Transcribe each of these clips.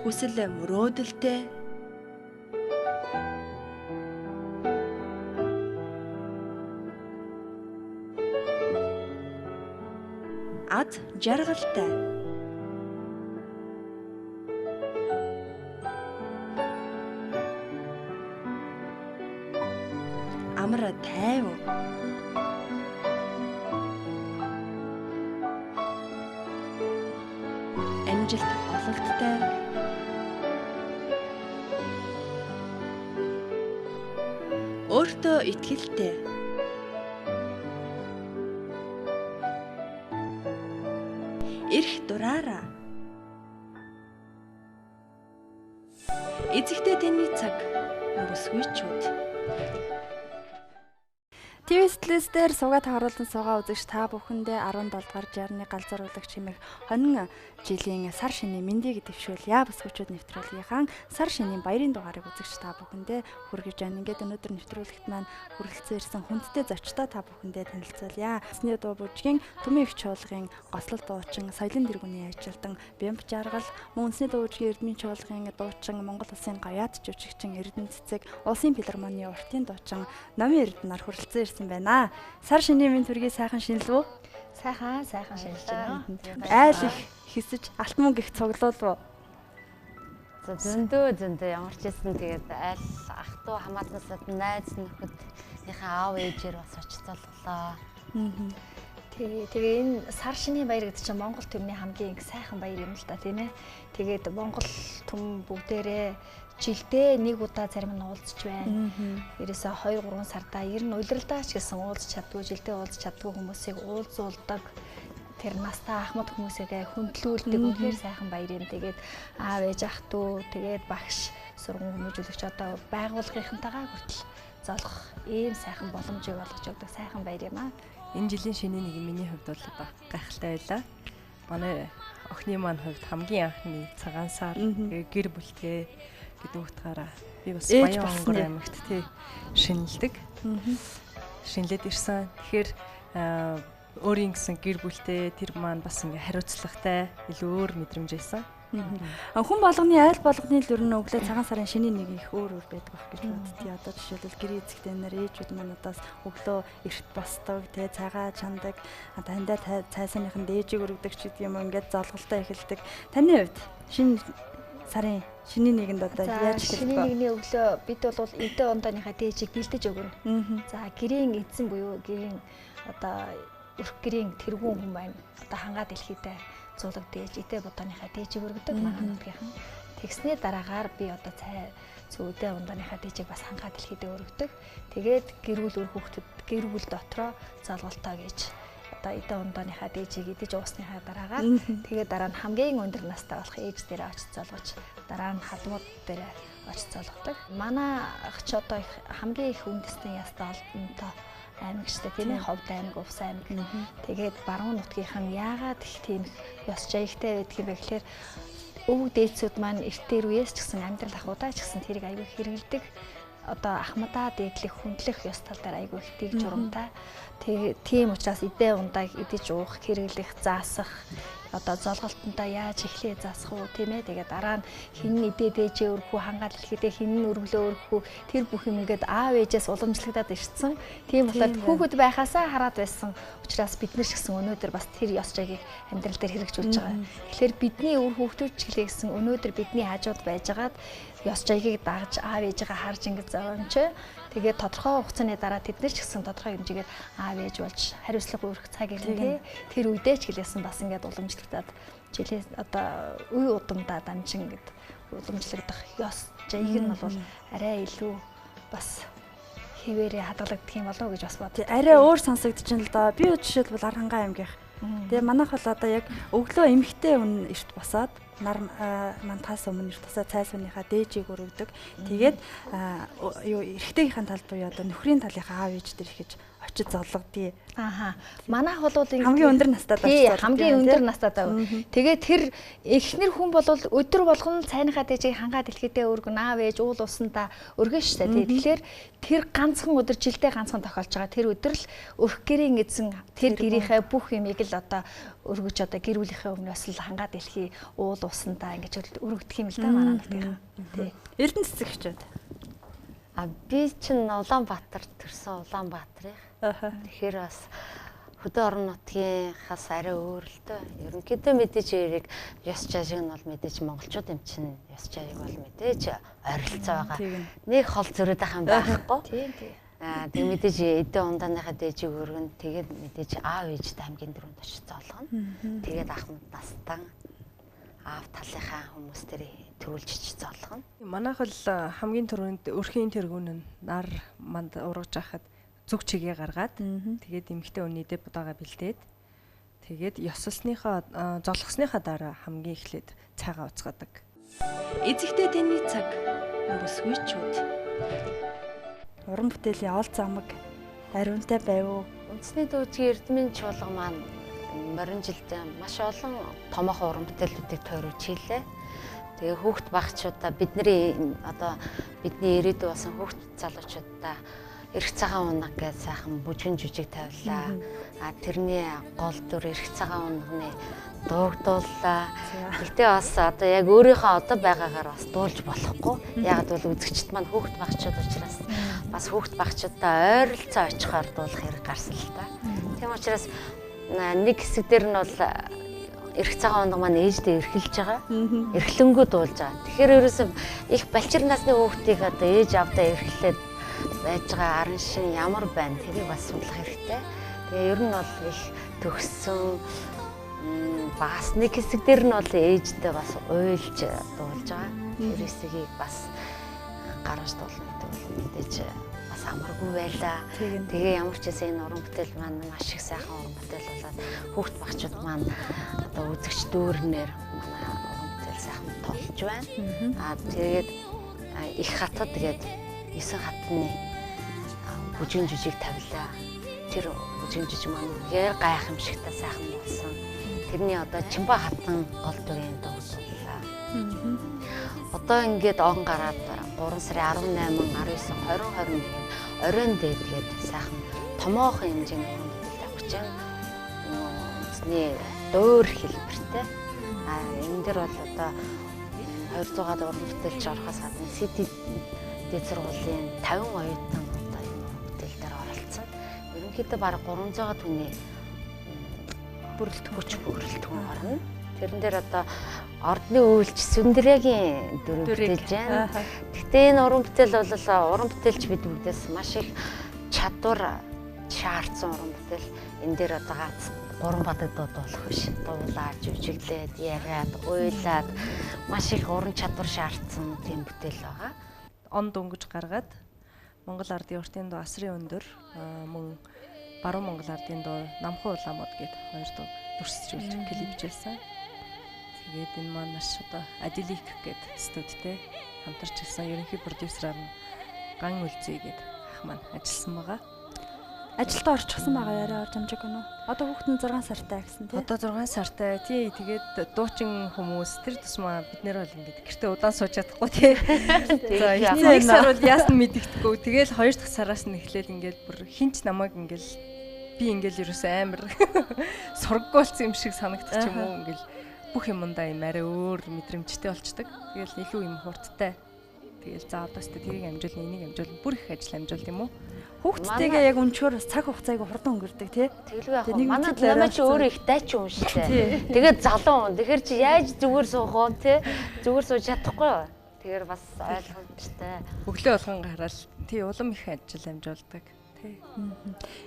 хүсэл мөрөөдөлтэй аз жаргалтай амар тайван амжилт ололттой өөртөө итгэлтэй эрх дураараа эзэгтэй таны цаг бүсгүйчүүд ТV-с дээр суугаад харуулсан суугаа үзэгч та бүхэндээ 17 дугаар жарны галзууруулагч хэмээх хонин жилийн сар шинийн мэндийг дэвшүүл яа бүсгүйчүүд нэвтрүүлгийнхаа сар шинийн баярын дугаарыг үзэгч та бүхэндээ хүргэж байна. Ингээд өнөөдөр нэвтрүүлэгт маань хүрэлцэн ирсэн хүндтэй зочтой та бүхэндээ танилцуулъя. Эсний дуу бүжгийн Түмэн их чуулгын гослол дуучин, соёлын тэргүүний ажилтан Бямб жаргал, мөн эсний дуу бүжгийн Эрдмийн чуулгын дуучин, Монгол Улсын гавьяат жүжигчин Эрдэнэ цэцэг, Улсын филармоны уртын дуучин Номын Эрдэнаар хүрэлцэн байна. Сар шинийн минь төргий сайхан шинэлв үү? Сайхан шинэлж байна. Айл их хэсэж алт мөнгө их цуглуулв уу? Зөндөө ямар ч гэсэн тэгээд айл ах トゥ хамаатнасад найз нөхөдийнхээ аав ээжээр бас очицолглоо. Тэгээ энэ сар шинийн баяр гэдэг чинь Монгол төмний хамгийн сайхан баяр юм л да тийм ээ. Тэгээд Монгол төм бүгдээрээ жилдээ нэг удаа зарим нь уулзч байна. Ерөөсөө 2-3 сардаа ер нь улиралдаач гэсэн уулзч чаддгүй, жилдээ уулзч чаддгүй хүмүүсийг уулзуулдаг. Тэр настай ахмад хүмүүсээгээ хүндлүүлдэг үнэхээр сайхан баяр юм. Тэгээд аав ээж ах トゥ тэгээд багш сургууль хүмүүжүүлэгч одоо байгууллагынхантайгаа хүртэл золох ийм сайхан боломжийг олгож өгдөг сайхан баяр юм аа. Энэ жилийн шинийн нэг миний хувьд бол одоо гайхалтай байлаа. Манай охины маань хувьд хамгийн анхны цагаан сар гэр бүлтэй гэдэг утгаараа би бас Баян Онгор аймагт тий шинэлдэг. Шинэлээд ирсэн. Тэгэхээр өөрийн гэсэн гэр бүлтэй тэр маань бас ингээ хариуцлагатай илүү өөр мэдрэмж байсан. Хүн болгоны айл болгоны л ер нь өглөө цагаан сарын шинийн нэг их өөр байдаг байх гэж боддتي. Одоо жишээлбэл гэр эзэгтэй нар ээжүүд манадаас өглөө эрт босдог, тэгээ цагаа чандаг, таньдаа цайсныхын дээжийг өргөдөг ч гэдэг юм ингээд золголтой эхэлдэг. Таны хувьд шинэ сарын шинийн нэгэнд одоо яаж эхэлдэг вэ? Шинийн нэгний өглөө бид бол эдэн ондооныхаа дээжийг бэлдэж өгнө. За гэрийн эзэн буюу гэрийн одоо өрх гэрийн тэргүүн хүн байна. Одоо хангаа дэлхийдээ зулаг дээж, эдэн бодооныхаа дээжийг өргөдөг манай нутгийнхан. Тэгсний дараагаар би одоо цай эдэн ондооныхаа дээжийг бас хангаа дэлхийдээ өргөдөг. Тэгээд гэр бүл өр хүүхдүүд гэр бүл дотроо залгуултаа гэж одоо эдэн ондооныхаа дээжийг идэж уусныхаа дараагаар тэгээд дараа нь хамгийн өндөр настай болох ээж дээрээ очиж залгууч, дараа нь хадмууд дээрээ очиж залгадаг. Манай ах ч одоо хамгийн их үндэсний ястай олонтой аймагчтай тийм ээ, Ховд аймаг, Увс аймаг. Тэгээд баруун нутгийнхан яагаад их тийм ёс жаягтай байдаг юм бэ гэхээр өвөг дээдсүүд маань эртээр үеэс ч гэсэн амьдрал ахуйдаа ч гэсэн тэрийг аягүй хэрэгэлдэг. Одоо ахмадаа дээдлэх, хүндлэх ёс тал дээр аягүй их тэг журамтай. Тийм учраас эдэн ундааг идэж уух, хэрэглэх, заасах, одоо золголтонтой яаж эхлээ заасах уу тийм ээ. Тэгээд дараа нь хин эдээ дээжээ өргөхүү, хангаа дэлхийдээ хин өргөлөө өргөхүү, тэр бүх юм ингээд аав ээжээс уламжлагдаад ирсэн. Тийм болоод хүүхэд байхасаа хараад байсан учраас бид нар ч гэсэн өнөөдөр бас тэр ёс жагийг амьдрал дээр хэрэгжүүлж байгаа. Тэгэхээр бидний өвөр хүүхдүүд ч гэлээсэн өнөөдөр бидний хажууд байжгаад ёс жагийг дагж аав ээжигээ харж ингэж зовоомч. Тэгээд тодорхой хугацааны дараа тэд нар ч гэсэн тодорхой хэмжээгээр аав ээж болж хариуцлага өргөх цаг ирнэ. Тэр үедээ ч гэлээсэн бас ингээд уламжлагдаад жилээ одоо үе удамдаа дамжин гэд уламжлагдах ёс жагийг нь бол арай илүү бас хэвээрээ хадгалагдах юм болов уу гэж бас бод. Арай өөр сонсогдож байна л да. Би жишээлбэл Архангай аймгийнх. Тэгээ манайх бол одоо яг өглөө эмхтэй хүн эрт босаад нар мантаас өмнө эрт босаад цайсныхаа дээжийг өргөдөг. Тэгээд юу эрэгтэйгийнхэн талд буюу одоо нөхрийн талынхаа аав ээж дээр ихэж очиж золгодъё. Манайх бол хамгийн өндөр настайд очиж хамгийн өндөр настайд. Тэгээд тэр эхнэр хүн бол өдөр болгон цайныхаа дээжийг хангаа дэлхийдээ өргөн аав ээж уул усандаа өргөн штэ. Тэгэхээр тэр ганцхан өдөр жилдээ ганцхан тохиолж байгаа. Тэр өдөр л өрх гэрийн эзэн тэр гэрийнхээ бүх юмыг л одоо өргөж одоо гэр бүлийнхээ өмнөөс л хангаад дэлхий уул усандаа ингэж өргөдөх юм л да манай нутгийн. Тий. Эрдэнэ цэцэгчүүд. Би чинь Улаанбаатар төрсэн Улаанбаатарын. Тэгэхээр бас хөдөө орон нутгийнхаас арай өөр л дөө. Ерөнхийдөө мэдээж яриг ёс жаашиг нь бол мэдээж монголчууд юм чинь ёс жаашиг бол мэдээж ойролцоо байгаа. Нэг хол зөрөөд байх юм байхгүй. Тийм. Тэг мэдээж эдэн ундааныхаа дээжиг өргөн тэгээд мэдээж аав ээжтэй хамгийн дөрөнд очиж зоолгоно. Тэгээд ахмад настан аав талынхаа хүмүүс тэрийг төрүүлж чиж зоолгоно. Манайх л хамгийн түрүүнд өрхийн тэргүүн нь нар манд ургаж хахад зүг чигээ гаргаад тэгээд эмэгтэй үнийдээ будаага бэлдээд тэгээд ёсолсныхаа золгосныхаа дараа хамгийн эхлээд цайгаа уцгаадаг. Эзэгтэй тэний цаг бүсгүйчүүд. Уран бүтээлийн ол замаг ариунтай байв уу? Үндэсний дүүжгийн эрдмийн чуулга маань морин жилд маш олон томоохон уран бүтээлүүдийг тойруулж хийлээ. Тэгээ хүүхд багчуудаа бидний ирээдүйн болсон хүүхд залуучуудаа эрх цагаан унаг гэж сайхан бүжгэн жүжиг тавилаа. Тэрний гол дүр эрх цагаан унагны дуугдууллаа. Гэтэ бас одоо яг өөрийнхөө одоо байгаагаар бас дуулж болохгүй. Ягаад бол үзэгчд маань хүүхд багчууд учраас бас хүүхд багчуудаа ойролцоо очихоор дуулах хэрэг гарсан л та. Тийм учраас нэг хэсэг дээр нь бол эрх цагаан унаг маань ээждээ эрхэлж байгаа. Эрхлэнгүү дуулж байгаа. Тэгэхээр ерөөсөө их балчир насны хүүхдийг одоо ээж авдаа эрхлээд байж байгаа арын шин ямар байна тэрийг бас судлах хэрэгтэй. Тэгээ ер нь бол их төгссөн бас нэг хэсэг дээр нь бол ээжтэй бас уйлж дуулж байгаа. Тэр хэсгийг бас гаргаж дуулна гэдэг бол мэдээж бас амаргүй байлаа. Тэгээ ямар ч гэсэн энэ уран бүтээл маань маш их сайхан уран бүтээл болоод хүүхд багчууд маань одоо үзэгч дүүрнээр манай уран бүтээл сайхан тоглож байна. Тэгээд их хатад тэгээд 9 хатны бүжгэн жүжиг тавилаа. Тэр бүжгэн жүжиг маань гайхамшигтай сайхан болсон. Тэрний одоо Чимба хатан гол дүрийн дуулууллаа. Одоо ингээд он гараад 3 сарын 18, 19, 20, 21 оройн дээр тэгээд сайхан томоохон хэмжээний уран бүтээл тавьж байна. Үндэсний дөөр хэлбэртэй. Энэ дэр бол одоо 200-аад уран бүтээлч орохоос гадна CD дэд сургуулийн 50 оюутан одоо энэ бүтээл дээр оролцсон. Ерөнхийдөө бараг 300 түүний бүрэлдэхүүн орно. Тэрэн дээр одоо ордны үйлч Сүндрэгийн дүр бүтээж байна. Гэхдээ энэ уран бүтээл бол уран бүтээлч бид бүгдээс маш их чадвар шаардсан уран бүтээл. Энэ дээр одоо гац 3 бадаг дуулах биш. Дуулаад, жүжиглээд, яриад, уйлаад маш их уран чадвар шаардсан тийм бүтээл байгаа. Он дөнгөж гаргаад Монгол Ардын уртын дуу Асрын өндөр мөн Баруун Монгол Ардын дуу Намхан Улаамод гээд хоёр дуу дүрсжүүлж клипжсэн. Тэгээд энэ маань маш одоо Адилик гээд студидтэй хамтарч ирсэн ерөнхий продюсераар нь Ган Үлзий гээд ах маань ажилласан байгаа. Ажилдаа орчихсан байгаа яриа орж амжиг гэнэ. Одоо хүүхдэн 6 сартай гэсэн тийм. Одоо 6 сартай тий тэгээд дуучин хүмүүс тэр тусмаа бид нэр бол ингээд гэртээ удаан сууж чадахгүй тий. За нэг сар бол яасан мэдэгдэхгүй. Тэгэл 2 дахь сараас нь эхлээл ингээд бүр хинч намайг ингээд би ингээд ерөөсөө амар сургаггүй болсон юм шиг санагдчих юм уу ингээд бүх юмдаа юм арай өөр мэдрэмжтэй болчдөг. Тэгэл илүү юм хурдтай. Тэгэл за одоо өстө тэрийг амжуулна энийг амжуулна бүр их ажил амжуулт юм уу? Хүүхдтэйгээ яг өнчгөр цаг хугацааг хурдан өнгөрдөг тий. Тэглгүй яг манай намайг чи өөрөө их дайч юм шээ. Тэгээд залуу. Тэгэхээр чи яаж зүгээр суух вэ тий? Зүгээр сууж чадахгүй юу? Тэгэхээр бас ойлгомжтой. Өглөө болгон гараад тий улам их ажил амжуулдаг.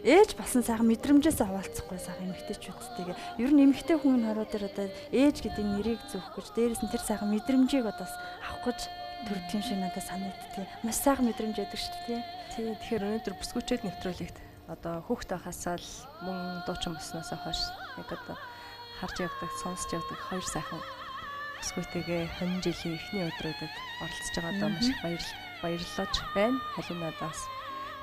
Ээж басан сайхан мэдрэмжээс хаваалцахгүй сайхан эмэгтэйчүүдтэйгээ ер нь эмэгтэй хүн хороо дээр одоо ээж гэдэг нэрийг зөөх гэж дээрээс нь тэр сайхан мэдрэмжийг одоо авах гэж төрдөг юм шиг надад санагдтыг. Маш сайхан мэдрэмж яадаг шүү дээ тий. Тэгэхээр өнөөдөр бүсгүйчүүд нэвтрүүлэгт одоо хүүхд байхасаа л мөн дуучин болсноос хойш яг одоо харж явдаг, сонсож явдаг хоёр сайхан бүсгүйтэйгээ хонин жилийн эхний өдрүүдэд оролцож байгаа одоо маш их баярлаж байна. Халинадаас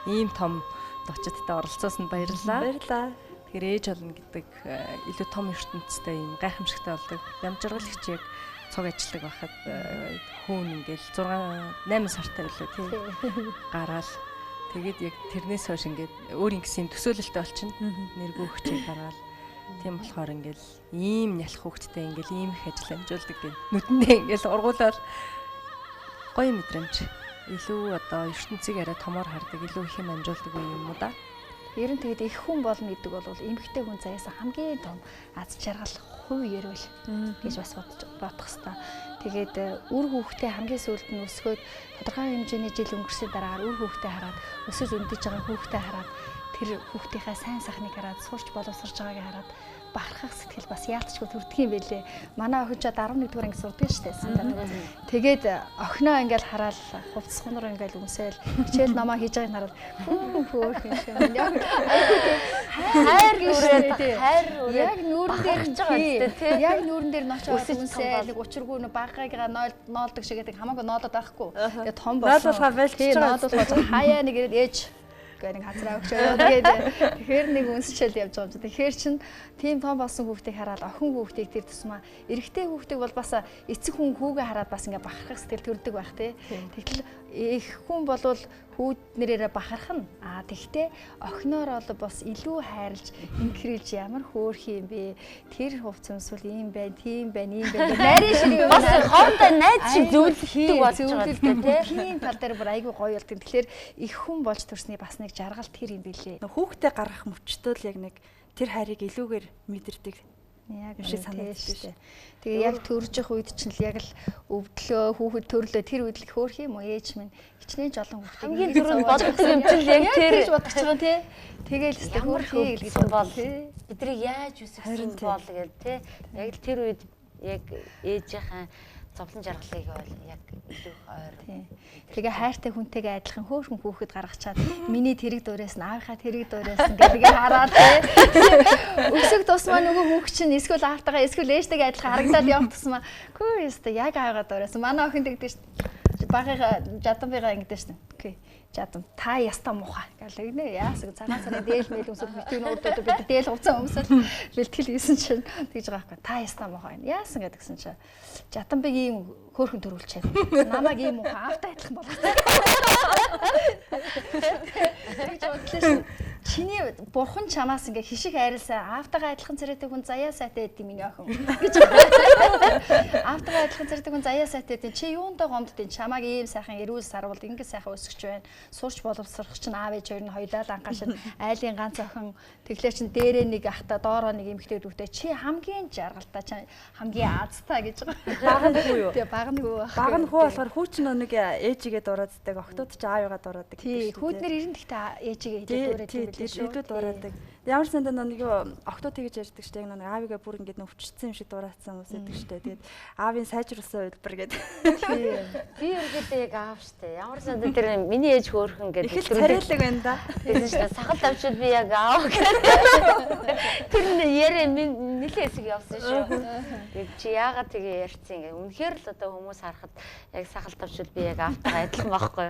ийм том дочидтай оролцсоосонд баярлалаа. Баярлалаа. Тэгэхээр ээж болно гэдэг илүү том ертөнцтэй ийм гайхамшигтай болдог. Ямжиргалагч яг цуг ажилладаг байхад хүүн ингээл 8 сартай байлаа тийм гараал тэгээд яг тэрнээс хойш ингээд өөрийн гэсэн төсөөлөлтөй болчихно. Нэргүй өгчийг гараал Тийм болохоор ингээл ийм нялх хүүхдтэй ингээл ийм их ажил амжуулдаг гэх нүдэндээ ингээл ургуулаад гоё мэдрэмж. Илүү одоо ертөнцийг арай томоор хардаг, илүү их юм амжуулдаг юм уу да. Ер нь тэгээд их хүн болно гэдэг бол эмэгтэй хүн заяасан хамгийн том аз жаргал хувь ярил гэж бас бодох хэвээр. Тэгээд үр хүүхдээ хамгийн сүүлд нь өсгөөд тодорхой хэмжээний жил өнгөрсөний дараагаар үр хүүхдээ хараад өсөж өндөж байгаа хүүхдээ хараад тэр хүүхдийнхээ сайн сайхныг хараад сурч боловсрж байгааг хараад бахархах сэтгэл бас яалтчгүй төрдөг юм байлээ. Манай охин ч 11 дугаар анги сурдаг шүү дээ. Тэгээд охиноо ингээл хараад хувцас хунаар ингээл өмсөөл хичээл намаа хийж байгааг хараад хөөх юм шиг юм. Хайр үрээд хайр үрээд яг нүүрэн дээр ч байгаа тийм. Яг нүүрэн дээр ноч өмсөөл нэг учиргүй нөө баггайгаа ноолдог шиг гэдэг хамаагүй ноолоод байхгүй. Тэгээд том болсон. Ноолуулгаа байлчих. Ноолуулгаа хаяа нэг ирээд ээж гэх нэг хазраа өгчөө. Тэгээд тэгэхээр нэг үнсчээл явж байгаа юм. Тэгэхээр чин тийм том болсон хүүхдийг хараад охин хүүхдийг тэр тусмаа эрэгтэй хүүхдийг бол бас эцэг хүн хүүгээ хараад бас ингээ бахархах сэтгэл төрдөг байх тий. Тэгтэл их хүн болвол хүүд нэрээрээ бахархна. Тэгтээ охиноор бол бас илүү хайрлж инкрилж ямар хөөх юм бэ? Тэр хувц өмсвөл ийм байна, тийм байна, ийм байна. Нарийн ширээ бас хоорондоо найз шиг зөвлөлдөг болж байгаа тий. Тийм тал дээр бүр айгүй гоё болдог. Тэгэхээр их хүн болж төрсний бас нэг жаргал тэр юм билээ. Хүүхдээ гаргах мөчтөл яг нэг тэр хайрыг илүүгээр мэдэрдэг. Яг шиг санагдаж шүү дээ. Тэгээ яг төрж явах үед чинь л яг л өвдлөө хүүхэд төрлөө тэр үед л хөөх юм уу ээж минь хичнээн жолон хүүхдээ хамгийн түрүүнд боддог юм чинь яг тэр бодож байгаа тий. Тэгээл л хөөх гэдэг бол бидний яаж үсгсэн бол гэл тий. Яг л тэр үед яг ээжийнхэн зовлон жаргалыг бол яг илүү ойр. Тэгээ хайртай хүнтэйгээ адилхан хөөхөн хүүхэд гаргачаад миний тэрэг дуурайс нь аавынхаа тэрэг дуурайс нь гэдэг хараад өсөг тусмаа нөгөө хүүхд чинь эсвэл аавтайгаа эсвэл ээжтэйгээ адилхан харагдаад явах тусмаа хөө ёстой яг аавгаа дуурайсан. Манай охин тэгдэж шүү. Багыгаа жадамбыгаа ингэдэж шүү. Окей. Жадам та яста муухай гэл нэ яасаг цагаан сарын дээл мэйл өмсөв битүүнүүдээ бид дээл хувцас өмсөл бэлтгэл хийсэн чинь тэгж байгаа байхгүй та яста муухай яасан гэдгсэн чинь жадамбыг ийм хөөрхөн төрүүлчихэд намайг ийм муухай автаа адилхан болгосон. Тэгж бодлоо чиний бурхан чамаас ингээ хишиг айрласан автагаа адилхан царайтай хүн заяа сайтай гэдэг миний охин гэж автагаа адилхан царайтай хүн заяа сайтай гэдэг чи юундаа гомддیں чамааг ийм сайхан эрүүл сарвал ингээ сайхан өсгөж байна сурч боловсрох чинь аав ээж хоёр нь хоёулаа л анхаашин айлын ганц охин тэглээ чин дээрээ нэг ахта доороо нэг эмэгтэй дүүтэй чи хамгийн жаргалтай чи хамгийн аазтай гэж байгаа багнгүй юу тий багнгүй багн хөө болохоор хүүч нэг ээжигээ дурааддаг октод ч аавыгаа дурааддаг тий хүүднэр 90 гэхдээ ээжигээ хилээд дуурайдаг илүү дуурайдаг. Ямар сандаа нэг октод тэгж ярьдаг штэ яг нэг аавыгаа бүр ингээд өвчтсөн юм шиг дураацсан хүмүүс байдаг штэ. Тэгээд аавын сайжруулсан хэлбэр гэдэг. Би үргэлжлээ яг аав штэ. Ямар сандаа тэр миний ээж хөөрхөн гэдэг их царайлаг байна да. Тэгсэн штэ сахал давчвал би яг аав гэдэг. Тэр нэрээ нэлээ хэсэг явсан шүү. Тэгээд чи яагаад тэгээ ярьцсан ингээ. Үнэхээр л одоо хүмүүс харахад яг сахал давчвал би яг аавтайгаа адилхан байхгүй.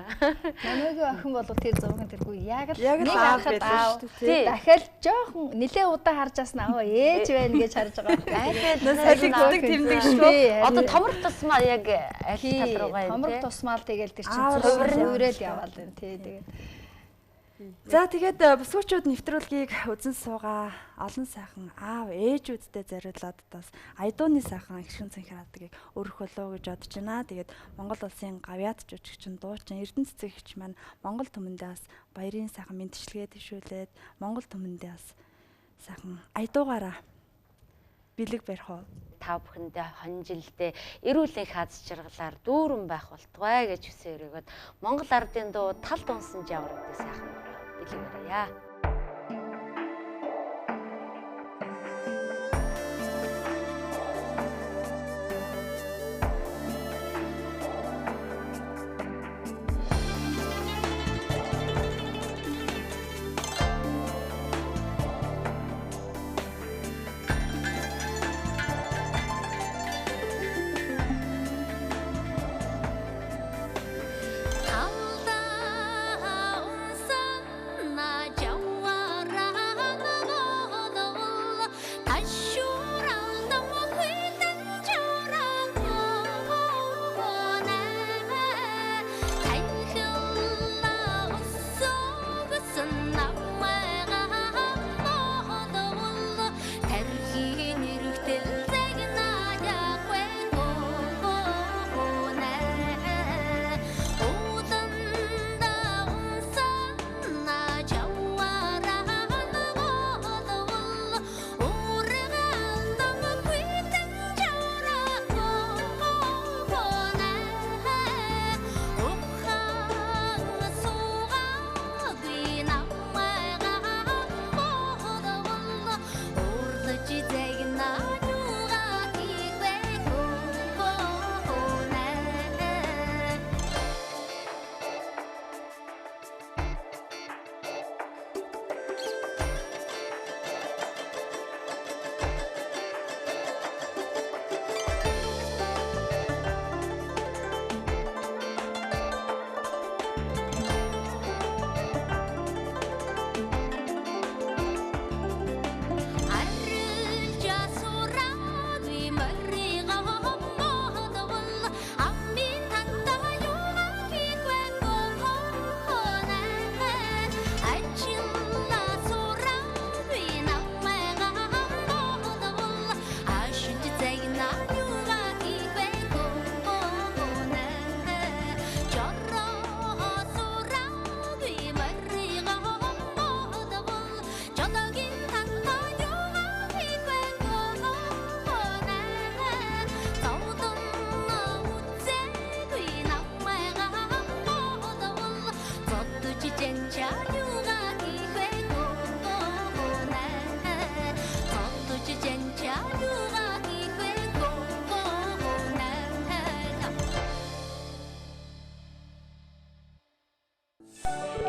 Намайгийн охин бол тэр зургийн тэргүй яг л нэг аав байдаг шүү дээ. Дахиад жоохон нэлээ удаа харж яснаа оо ээж байна гэж харж байгаа. Салхигддаг тэмдэг шүү. Одоо томор тусмаа яг аль тал руугаа юм те. Томор тусмаал тэгэл тэр чинь хувирэл яваал байна тий тэгээд. За тэгээд бүсгүүчүүд нэвтрүүлгийг үзэн суугаа олон сайхан аав ээжүүдтэй зориулаад бас айдууны сайхан гişгэн цэнхэраадаг өрөх болов гэж бодож байна. Тэгээд Монгол улсын гавьяат жүжигчин дуучин Эрдэнэ цэцэгч маань Монгол түмэндээ бас баярын сайхан мэдчилгээ төвшүүлээд Монгол түмэндээ бас сайхан айдуугаараа бэлэг барих уу. Та бүхэндээ хонжилдээ эрүүл энх аз жаргалаар дүүрэн байх болтугай гэж хүсэн өрөөгд Монгол ардын дуу тал дунсан жавар гэдэг сайхан бэлэг барья.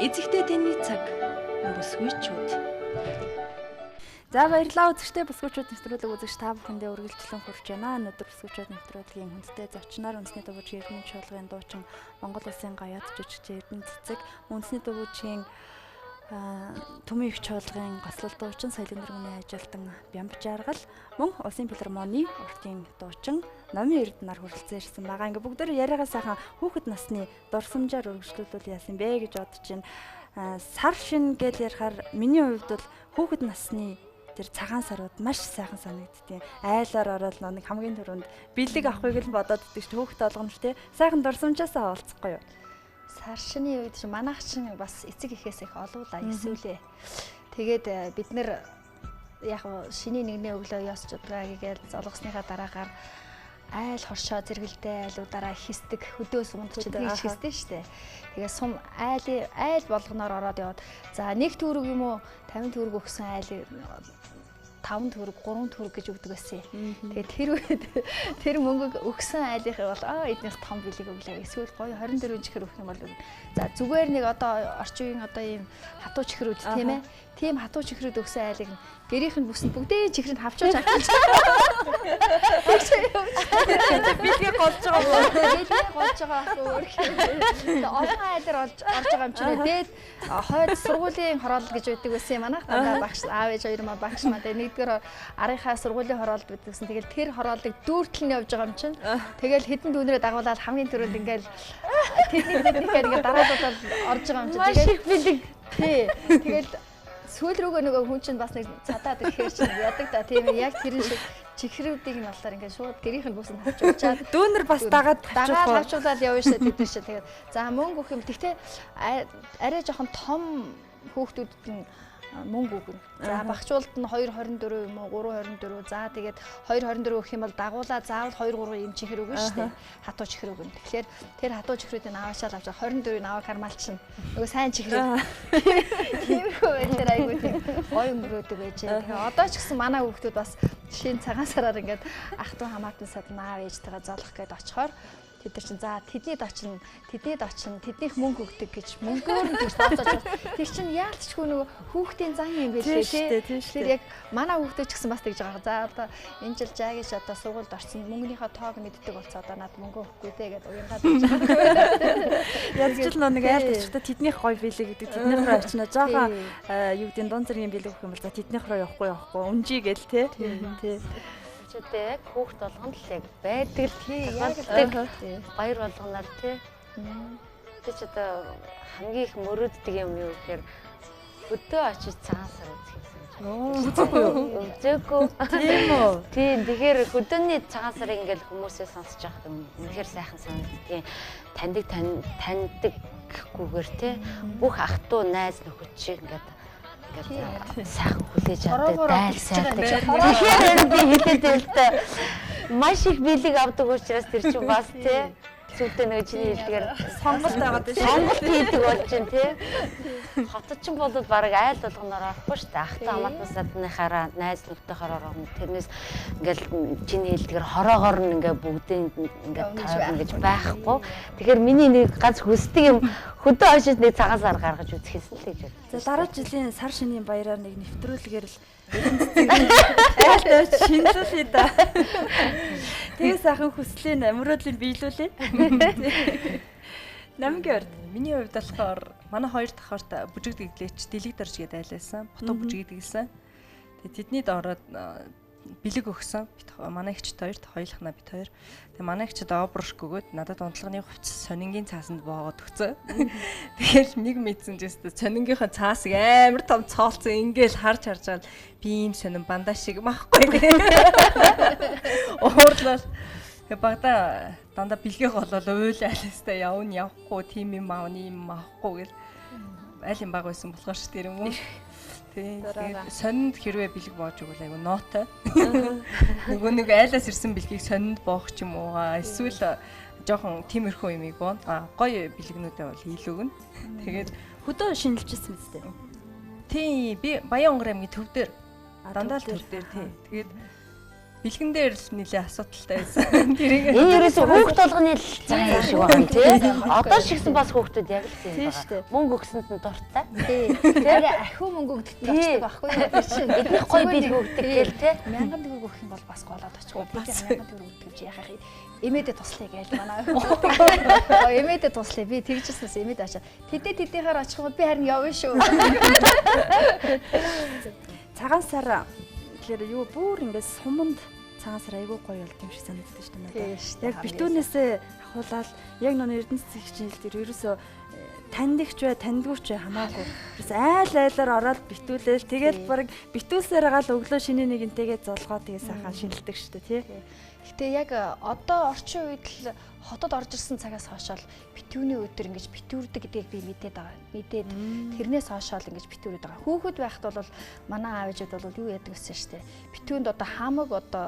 Эцэгтэй таны цаг бүсгүйчүүд. За баярлалаа үзэгчтэй бүсгүйчүүд нэвтрүүлэг үзэгч та бүхэндээ үргэлжлэн хүрч байна. Өнөөдөр бүсгүйчүүд нэвтрүүлгийн хүндтэй зочноор үндэсний дуучин Эрдэнэ чуулгын дуучин Монгол Улсын гаяат жүжигч Эрдэнэ Цэцэг, үндэсний дуучин Төмөн их чуулгын гослол дуучин Соёлын дэргэний ажилтан Бямб Жаргал, мөн Улсын филармоны уртын дуучин Номын Эрдэнэр хүрэлцэн ирсэн байгаа. Ингээ бүгдээр яриагаа сайхан хүүхэд насны дурсамжаар үргэлжлүүлвэл яасан бэ гэж бодож байна. Сар шин гэж ярихаар миний хувьд бол хүүхэд насны тэр цагаан сарууд маш сайхан санагдтiin. Айлаар ороод нэг хамгийн түрүүнд бэлэг авахыг л бодоод идэх чинь хүүхэд болгоно ч тий. Сайхан дурсамжаасаа олцохгүй юу? Сар шины үед чинь манайх чинь бас эцэг эхээс их олуулаа эсвэл тэгээд бид нэр яг шиний нэгний өглөө ёсч удаа гээл золгосныхаа дараагаар айл хоршоо зэрэгэлдээ айлуудаараа хистэг хөдөөс ундчихэд хийж хистэн штэ. Тэгээ сум айл болгоноор ороод яваад за 1 төгрөг юм уу 50 төгрөг өгсөн айлыг 5 төгрөг 3 төгрөг гэж өгдөг байсан. Тэгээ тэр мөнгөг өгсөн айлынхаа бол эднээс том билег өглөө. Эсвэл гоё 24 чихэр өгөх юм бол за зүгээр нэг одоо орчин үеийн одоо ийм хатуу чихрүүд тийм ээ. Тийм хатуу чихрүүд өгсөн айлыг гэрийнх нь бүсэнд бүгдээ чихрэнд хавчуулж авчих. Билгээ голж байгаа. Билгээ голж байгаа өөр. Олон айлаар орж байгаа юм чинь дээд хойд сургуулийн хороолол гэж байдаг байсан юм манайх. Дандаа багш аав ээж хоёр маа багш маа тэгээ нэгдүгээр арынхаа сургуулийн хороолол байдагсан. Тэгэл тэр хорооллыг дүүртэл нь явж байгаа юм чинь. Тэгэл хэдэн дүүнрээ дагуулаад хамгийн түрүүнд ингээл тэдний ингээд дараалуулаад орж байгаа юм чинь. Маш их билэг. Тий. Тэгэл сүүл рүүгээ нөгөө хүн чинь бас нэг цадаад ирэхээр чинь ядаг та тийм яг тэрэн шиг чихрүүдийг нь болохоор ингээд шууд гэрийнх нь бүсэнд тавьчихаад дүүнер бас дагаад тавьчихуулаад явна шүү дээ тийм шүү. Тэгээд за мөнгө өгөх юм. Тэгтээ арай жоохон том хүүхдүүдэд нь мөнгө өгнө. За багчуулд нь 2.24 юм уу 3.24. За тэгээд 2.24 өгөх юм бол дагуулаа заавал 2-3 юм чихэр өгнө шүү дээ. Хатуу чихэр өгнө. Тэгэхээр тэр хатуу чихрүүдийг аваашаал авч 24-ийг аваа кармалчин. Нөгөө сайн чихэр. Тиймэрхүү байлаар айгүй тийм гоё өнгөрөөдөг байж. Тэгээ одоо ч гэсэн манай хүүхдүүд бас жишээ нь цагаан сараар ингээд ах トゥ хамаатан садан аав ээжтэйгээ золох гээд очихоор тэд нар чинь за тэдний дочин тэднийх мөнгө өгдөг гэж мөнгөөр нь тэгж тооцоож тэр чинь яалтчгүй нөгөө хүүхдийн зан юм байлээ тий. Тэгэхээр яг манай хүүхдүүд ч гэсэн бас тэгж байгаа. За одоо энэ жил жаагиш одоо сургуульд орсон мөнгөнийхөө тоог мэддэг болцоо одоо над мөнгө өгөхгүй те гэдэг уянгаад байж байгаа. Яг ч л нэг айлтчтай тэднийх гоё билээ гэдэг тэднийх рүү очино жоохон юу гэдэг дунд зэргийн билэг өгөх юм бол за тэднийх рүү явахгүй унжий гэл тий. Яг хүүхд болгоно л яг байдаг л баяр болгоноор тий. Тэ ч одоо хамгийн их мөрөөддөг юм юу гэхээр өдөө очиж цагаан сар үзэх юм. Үзээгүй. Тийм үү. Тийм тэгэхээр өдөөний цагаан сарыг ингээл хүмүүсээ сонсож байхад үнэхээр сайхан санагддаг. Таньдаг гэхгүйгээр тий. Бүх ах トゥ найз нөхөд шиг ингээд сайхан хүлээж авдаг дайл сайдаг. Тэгэхээр би хэлээд байлтай маш их билег авдаг учраас тэр чинь бас тий сүлдээ нэг чиний хэлдгээр сонголт байгаа дээ. Сонголт хийдэг бол чинь тий. Хотод ч бол баг айл болгоноор орохгүй шүү дээ. Ах トゥ хамаатан садныхаараа найз нөхдөйхөөр орно. Тэрнээс ингээл чиний хэлдгээр хороогоор нь ингээ бүгдийг ингээ таарна гэж байхгүй. Тэгэхээр миний нэг ганц хүсдэг юм хөдөө очиж нэг цагаан сар гаргаж үзэх юмсан л гэж байна. За дараа жилийн сар шинийн баяраар нэг нэвтрүүлгээр л айлтаж шинжлүүлээ да. Тэгээ сайхан хүслийн мөрөөдлийн биелүүлээ. Намгийн урд миний хувьд болохоор манай хоёр дахь орт бүжиг дэглээч дэлэг дорж гээд айлсан. Бутуу бүжиг дэглэсэн. Тэгээ тэднийд ороод бэлэг өгсөн. Манай ихчд хоёрт хоёулахна бит хоёр. Тэгээ манай ихчд обруш гөгөөд надад унтлагын хувцас сонингийн цаасанд боогод өгсөн. Тэгэхээр нэг мэдсэн ч гэсэн сонингийнхаа цаасыг амар том цоолцсон ингээл харж байгаа би ийм сонин бандаж шиг махгүй. Уурлал. Тэгээ багада дандаа бэлгэх болол уйл айлстай явахгүй тийм юм аавны юм авахгүй гэл аль юм баг байсан болохоор ш тэр юм уу. Тэгээд сонинд хэрвээ бэлэг боож өгвөл айгу нотой. Нөгөө нэг айлаас ирсэн бэлгийг сонинд боох ч юм уу. Эсвэл жоохон тиймэрхүү юмыг боо. Гоё бэлгнүүдээ бол хийлүүгэн. Тэгээд хөдөө шинжилжсэн мэт дээ. Тийм би Баян Онгор аймгийн төв дээр дандаа л төв дээр тий. Тэгээд бэлгэн дээр л нэлээ асуудалтай байсан. Тэрийг Энэ ерөөсөө хүүхд толгоны л зан шиг байгаа юм тий. Одоо шигсэн бас хүүхдүүд яг л тийм байна. Мөнгө өгсөнд нь дуртай. Тий. Тэр ахиу мөнгө өгдөлт нь очдог байхгүй юу? Тэр чинь эдний гоё бил өгдөг гэл тий. 1000 төгрөг өгөх юм бол бас голоод очихгүй. Би 1000 төгрөг өгдөг чи яхах юм. Эмээдээ туслая гэж манай. Эмээдээ туслая. Би тэгжсэнээс эмээд очоод тэднийхээр очих юм би харин явна шүү. Цагаан сар тэгэхээр юу бүр ингээд суманд цагаан сар айгүй гоё болд юм шиг санагддаг шүү дээ. Яг битүүнээсээ ахуулаад яг нөө Эрдэнэс цэгчийн хэл дээр ерөөсөө таньдагч бай, таньдгүйч бай хамаагүй. Бас айл-айлаар ороод битүүлээл тэгээд баг битүүлсээр гал өглөө шинэ нэгэнтэйгээ золгоо тэгээ сайхан шинэлдэг шүү дээ, тий. Гэтэ яг одоо орчин үед л хотод орж ирсэн цагаас хойшоо битүүний өдөр ингэж битүүрдэг гэдгийг би мэдээд байгаа. Мэдээд тэрнээс хойшоо ингэж битүүрээд байгаа. Хүүхэд байхад бол манай аав ээжүүд бол юу яадаг гэсэн шүү дээ. Битүүнд одоо хамаг одоо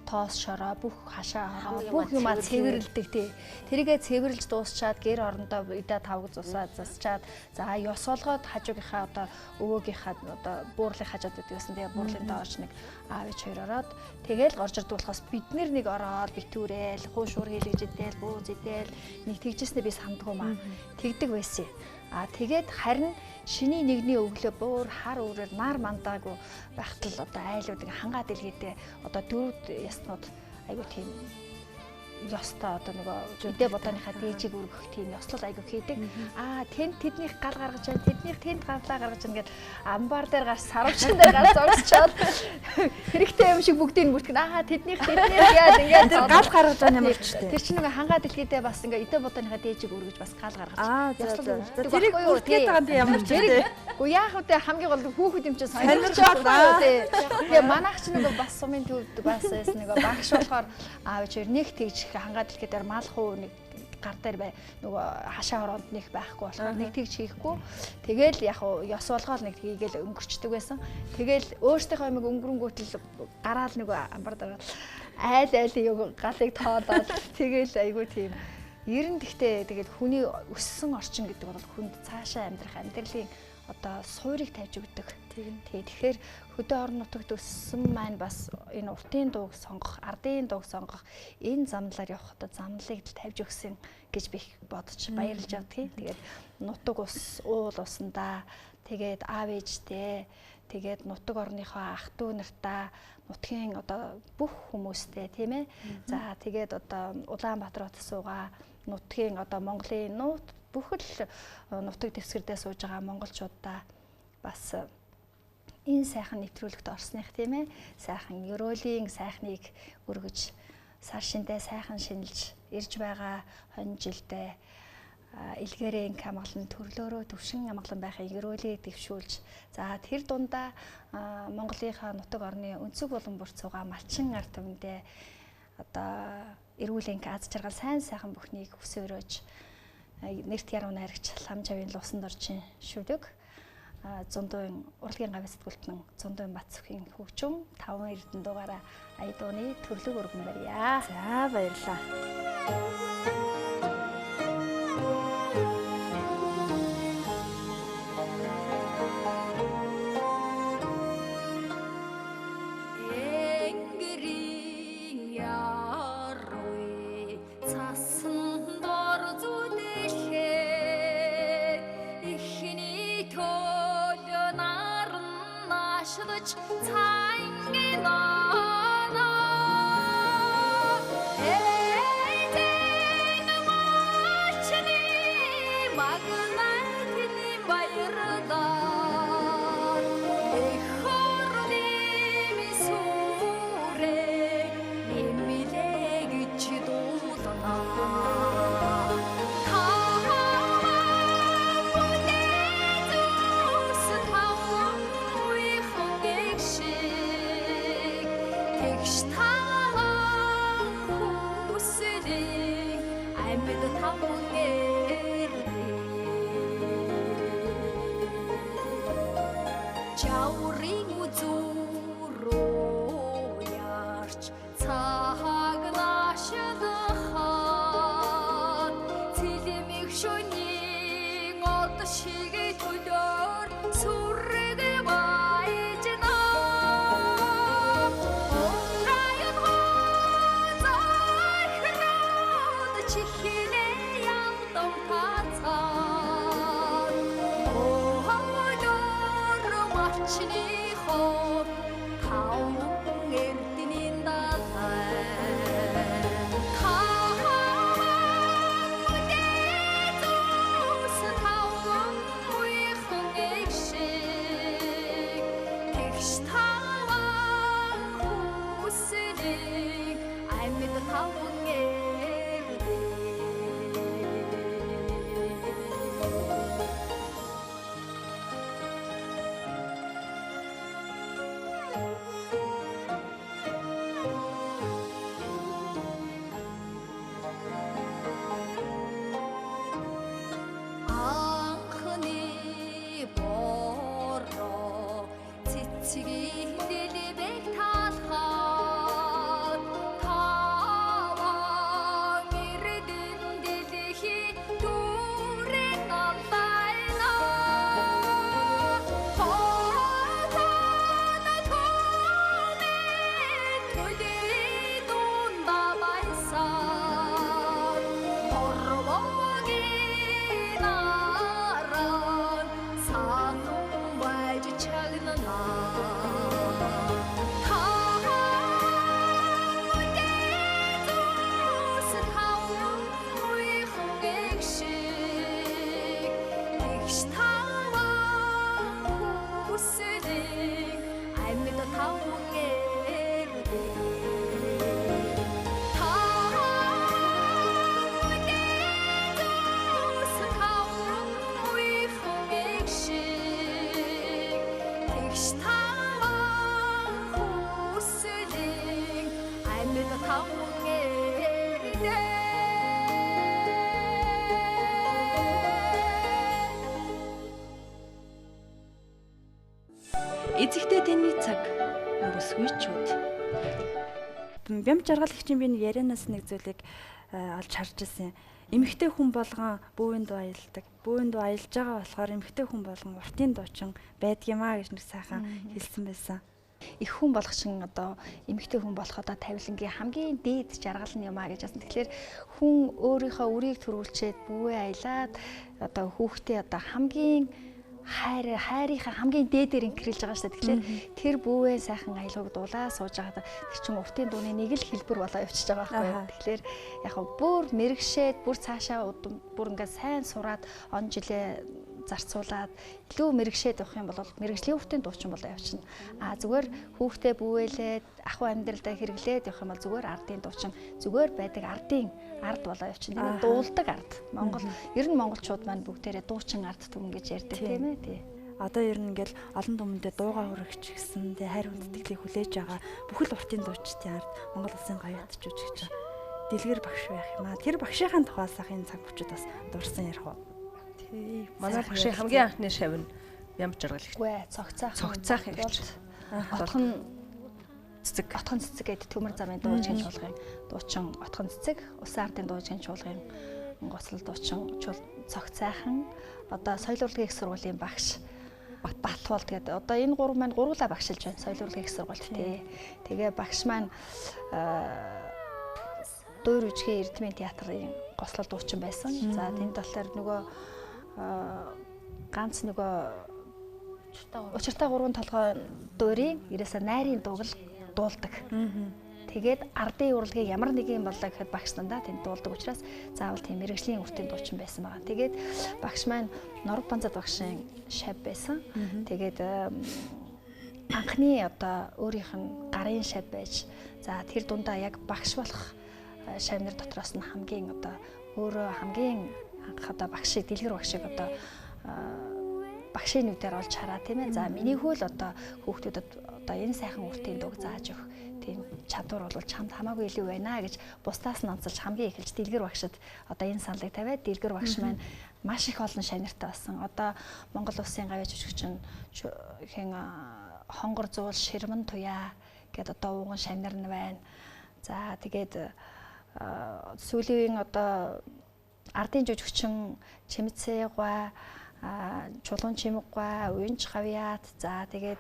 тоос шороо бүх хашаа хороо бүх юмаа цэвэрлдэг тий. Тэрийгээ цэвэрлж дуусчаад гэр орондоо идэ тавг зусаа засчаад за ёс олгоод хажуугийнхаа одоо өвөөгийнхаа одоо буурлын хажууд гэдгээс нь тэгээ буурлын доош нэг аав ээж хоёр ороод тэгээл горж ирдэг болохоос бид нэг ороод битүүрээл хуушуур хийлгэж идэл бууз идэл нэг тэгжсэнээ би сандгүй маа тэгдэг байсан. Тэгээд харин шиний нэгний өглөө бүр хар өөрөөр нар мандаагүй байхад л одоо айлууд хангаад илгээдээ одоо дөрвд яснууд айгу тийм ёстой одоо нөгөө өдөө бодооныхаа дээжийг өргөх тийм ёслол айгу хийдэг. Тэнд тэднийх гал гаргаж чад тэднийх тэнд ганлаа гаргаж чад ингээд амбар дээр гарч сарвчин дээр гарч зогсчоод хэрэгтэй юм шиг бүгдийг бүртгэн тэднийх яад ингээд гал гаргаж байгаа юм болчтой. Тэр чинь нөгөө хангаад илгээдээ бас ингээд өдөө бодооныхаа дээжийг өргөж бас гал гаргаж. Тэрийг бүртгээд байгаа юм ямар ч тийм. Уу яах вэ хамгийн гол хүүхэд юм чинь сонирхож байгаа тий. Тэгээ манайх ч нөгөө бас сумын төвд бас нөгөө багш болохоор аав ээж нэг тэгж хангаад илгээдээр малхуу нэг гар дээр бай нөгөө хашаа хороонд нэг байхгүй болохоор нэг тэгж хийхгүй. Тэгээл яг ёс болгоол нэг тгийгээл өнгөрчдөг байсан. Тэгээл өөртөөхөө амиг өнгөрөнгүүтэл гараал нөгөө амбар дараа айл юу галыг тоолоод тэгээл айгүй тийм. Ер нь гэхдээ тэгэл хүний өссөн орчин гэдэг бол хүнд цаашаа амьдрах амьдралын одоо суурийг тавьж өгдөг. Тэгэхээр хөдөө орон нутагт өссөн маань бас энэ уртын дууг сонгох, ардын дууг сонгох, энэ замналаар явахдаа замналыг тавьж өгсөн гэж би бодож баярлж явдаг. Тэгээд нутаг ус, уул усандаа тэгээд аав ээжтэй, тэгээд нутаг орныхоо ах дүү нартаа, нутгийн одоо бүх хүмүүстэй тийм ээ. За тэгээд одоо Улаанбаатар хот суугаа, нутгийн одоо Монголын нут бүхэл нутаг дэвсгэрдээ сууж байгаа монголчуудаа бас энэ сайхан нэвтрүүлэгт орсных тийм ээ. Сайхан ерөөлийн сайхныг өргөж сар шиндээ сайхан шинэлж ирж байгаа хонь жилдээ илгээрийн амгалан төрлөөрөө төвшин амгалан байхыг ерөөлийг дэвшүүлж за тэр дундаа Монголынхаа нутаг орны өнцөг болон бүрт суугаа малчин ард түмэндээ одоо эрүүл энх аз жаргал сайн сайхан бүхнийг өсөөрөөж нэрт яруу найрагч лам жавын луусан доржин шүдэг зундуун урлагийн гавь сэтгүүлтэн зундуун Бацөхийн хөгжим 5 эрдэнэ дугаараа Аядууны төрлөг өргөн барья. За баярлалаа. Сурэг байж наа. Эзэгтэй таны цаг бүсгүйчүүд. Бямб жаргалагчийн би нэг ярианаас нэг зүйлийг олж харж ирсэн. Эмэгтэй хүн болгон бүүн дуу аялдаг. Бүүн дуу аялж байгаа болохоор эмэгтэй хүн болгон уртын дуучин байдгиймаа гэж нэг сайхан хэлсэн байсан. Их хүн болгочин одоо эмэгтэй хүн болох одоо тавилангийн хамгийн дээд жаргал нь юм а гэж асуусан. Тэгэхээр хүн өөрийнхөө үрийг төрүүлчихэд бүүвээ аялаад одоо хүүхдээ одоо хамгийн хайрынхаа хамгийн дээдээр инкрилж байгаа шүү дээ. Тэгэхээр тэр бүүвээ сайхан аялгыг дуулаа сууж байгаа. Тэр чин уртын дууны нэг л хэлбэр болоо явчихж байгаа байхгүй. Тэгэхээр яг бүр мэрэгшээд бүр цаашаа бүр ингээд сайн сураад он жилээ зарцуулаад илүү мэрэгшээд явах юм бол мэрэгжлийн хүүхдийн дуучин болоо явчихна. Зүгээр хүүхдээ бүүвэлээд ахуй амьдралдаа хэрэглээд явах юм бол зүгээр ардын дуучин зүгээр байдаг ардын ард болоо явчихна. Тэгээд дуулдаг ард. Ер нь монголчууд маань бүгдээрээ дуучин ард түмэн гэж ярьдаг тийм ээ тий. Одоо ер нь ингээл олон түмэндээ дуугаа хүргэж гисэн тий хайр хүндэтгэлийг хүлээж байгаа бүхэл уртын дуучдын ард Монгол улсын гаятч гэж байна. Дэлгэр багш байх юм аа. Тэр багшийнхаа тухай сайхан цаг бүчид бас дурсан ярих уу? Манай багшийн хамгийн анхны шав нь Бямб жаргалагч. Үгүй цогцаах хэрэгч. Отхон цэцэг гэдэг төмөр замын дуучгийн чуулгын дуучин отхон цэцэг, усан ардын дуучгийн чуулгын гоцлол дуучин цогцайхан одоо соёл урлагийн их сургуулийн багш Батбол тэгээд одоо энэ гурав маань гуруула багшилж байна соёл урлагийн их сургуульд тий. Тэгээ багш маань Дуур үжигийн Эрдмийн театрын гоцлол дуучин байсан. За тэнд болохоор нөгөө ганц нөгөө учиртай 3 толгой дуурийн ерөөсө найрын дуулдаг. Тэгээд ардын урлагийг ямар нэг юм боллоо гэхэд багш нандаа тэнд дуулдаг учраас заавал тийм мэрэгжлийн уртын дуучин байсан байгаа. Тэгээд багш маань Норог Банзад багшийн шав байсан. Тэгээд анхны одоо өөрийнх нь гарын шав байж за тэр дундаа яг багш болох шавнар дотроос нь хамгийн одоо өөрөө хамгийн анх одоо багшийг дэлгэр багшийг одоо багшийн нүдээр олж хараа тийм ээ. За миний хөл одоо хүүхдүүдэд одоо энэ сайхан уртын дууг зааж өгөх тийм чадвар бол чамд хамаагүй илүү байна гэж бусдаас нь онцолж хамгийн эхэлж дэлгэр багшид одоо энэ саналыг тавиад дэлгэр багш маань маш их олон шанартай болсон. Одоо Монгол улсын гавьяа жүжигчин хэн хонгор зуул ширмэн туяа гэдэг одоо ууган шанар нь байна. За тэгээд сүүлийн одоо ардын жүжигчин Чимцээ гуай чулуун чимэг гуай уянч гавьяат за тэгээд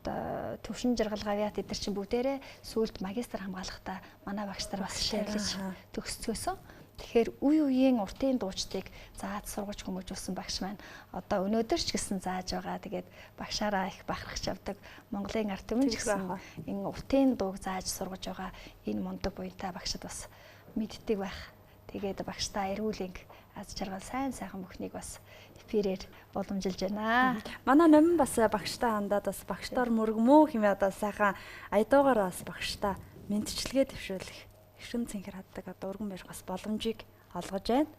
одоо төвшин жаргал гавьяат эдгээр чинь бүгдээрээ сүүлд магистр хамгаалахдаа манай багш нар бас шийдэж төгсцөөсөн. Тэгэхээр үе үеийн уртын дуучдыг зааж сургаж хүмүүжүүлсэн багш маань одоо өнөөдөр ч гэсэн зааж байгаа. Тэгээд багшаараа их бахархаж авдаг. Монголын ард түмэн ч гэсэн энэ уртын дууг зааж сургаж байгаа энэ мундаг буянтай багшд бас мэддэг байх. Тэгээд багштай эргүүлэнг аз жаргал сайн сайхан бүхнийг бас эфирээр уламжилж байна. Манай номин бас багштай хандаад бас багштаар мөргмөө хэмээ одоо сайхан аядуугаар бас багштай мэдчилгээ төвшүүлэх шин цэнхэр хаддаг одоо өргөн барих бас боломжийг олгож байна.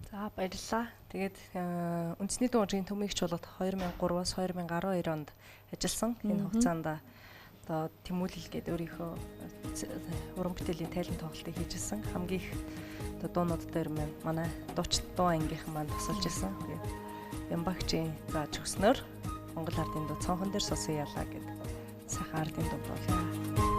За баярлалаа. Тэгээд үндэсний дуугийн төмөйг чуулгад 2003-аас 2012 онд ажилласан. Энэ хугацаанд одоо Тэмүүлэл гэдэг өөрийнхөө уран бүтээлийн тайлан тоглолтыг хийжсэн. Хамгийн их одоо дуунууд дээр манай дууч дуу ангийнхан маань тусалж ирсэн. Тэгээд Ямбагчийн зааж өгснөөр Монгол ардын дуу цонхон дээр сусан ялаа гэдэг сайхан ардын дуу болоо.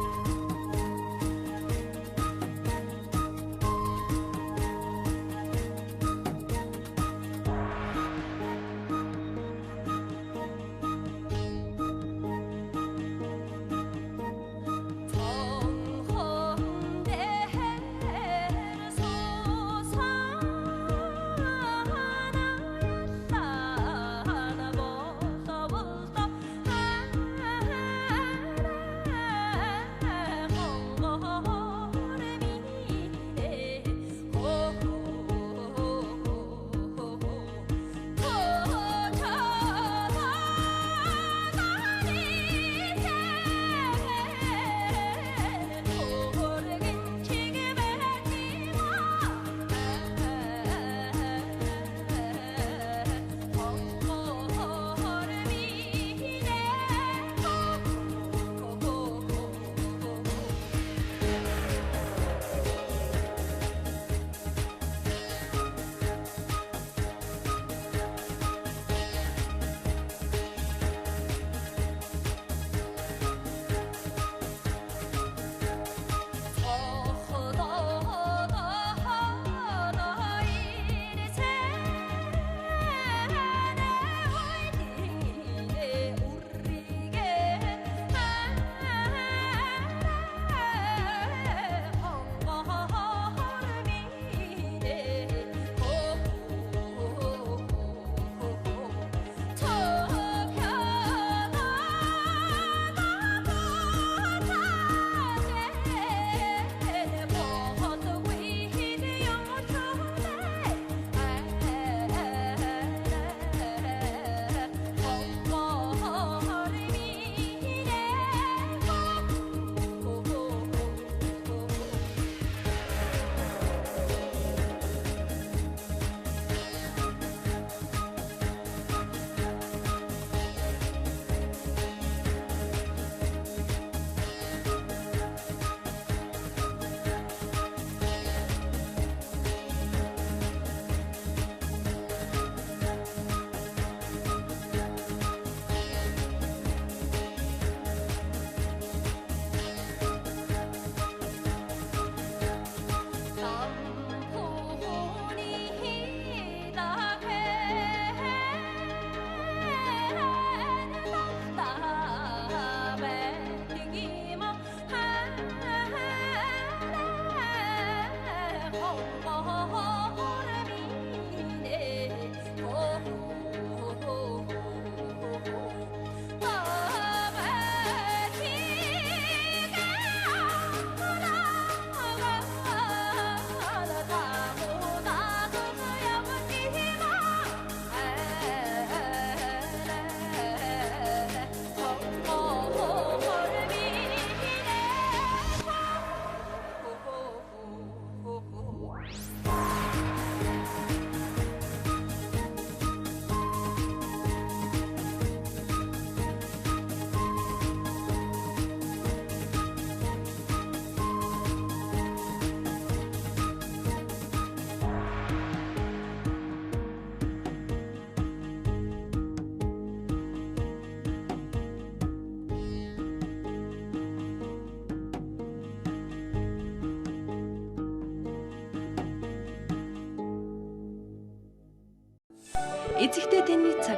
Эзэгтэй таны цаг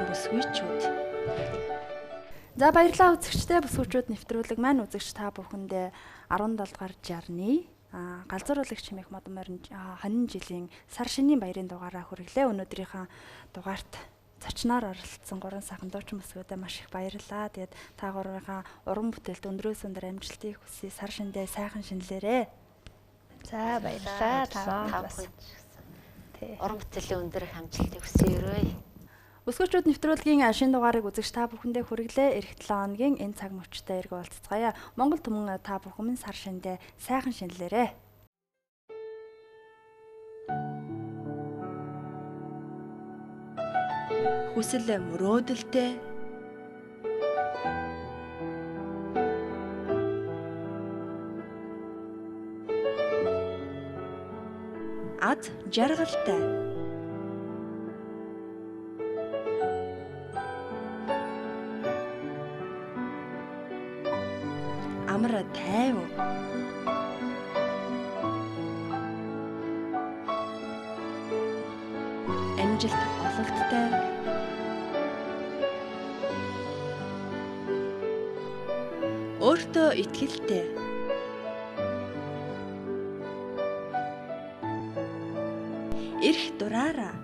бүсгүйчүүд. За баярлалаа үзэгчдээ, бүсгүүчүүд нэвтрүүлэг маань үзэгч та бүхэндээ 17 дугаар жарны галзууруулагч хэмээх модон морин хонин жилийн сар шинийн баярын дугаараа хүргэлээ. Өнөөдрийнхээ дугаарт зочноор оролцсон 3 сайхан дуучин бүсгүүдэд маш их баярлалаа. Тэгээд та гурвынхаа уран бүтээлд өндрөөс өндөр амжилтыг хүсье. Сар шиндээ сайхан шинэлээрэ. За баярлалаа. Та бүхэнд уран бүтээлийн өндөр их амжилтыг хүсье. Бүсгүүчүүд нэвтрүүлгийн шинэ дугаарыг үзэгч та бүхэндээ хүргэлээ. Эх 7 хоногийн энэ цаг мөчтөө эргөө уулзцгаая. Монгол түмэн та бүхэн минь сар шиндээ сайхан шинэлээрэ. Хүсэл мөрөөдөлтэй аз жаргалтай амар тайв амжилт ололттой өөртөө итгэлтэй эрх дураараа